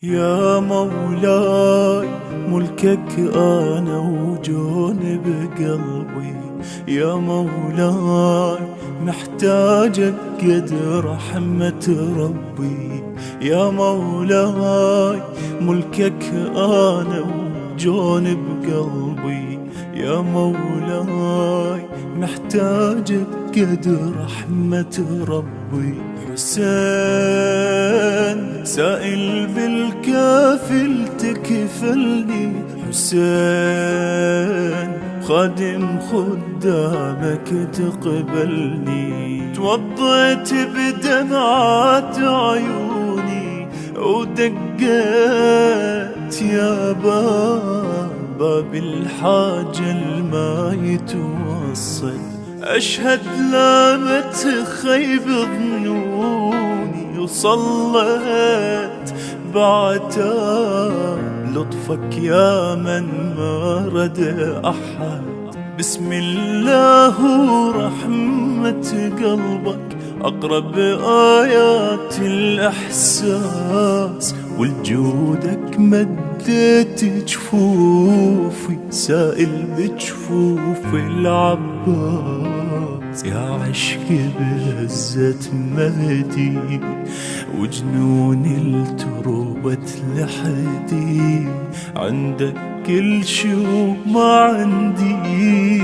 يا مولاي ملكك أنا وجون بقلبي، يا مولاي محتاجك قد رحمة ربي، يا مولاي ملكك أنا وجون بقلبي، يا مولاي محتاجك قد رحمة ربي. حسين سائل بالكافل تكفلني، حسين خادم خدامك تقبلني، توضيت بدمعات عيوني ودقيت يا باب الحاجة الما يتوصل، أشهد لا ما تخيب ظنوني، وصلت بعتاب لطفك يا من ما رد أحد. بسم الله ورحمة قلبك أقرب آيات الإحساس، ولجودك مديت جفوفي سائل بجفوف العباس، يا عشق بهزة مهدي وجنون التروبة لحدي، عندك كل شي وما عندي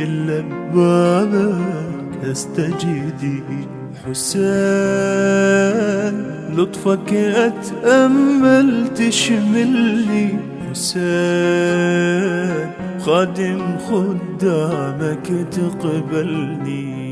إلا ببابك استجدي. حسين لطفك أتأمل تشملني، حسين خادم خدامك تقبلني.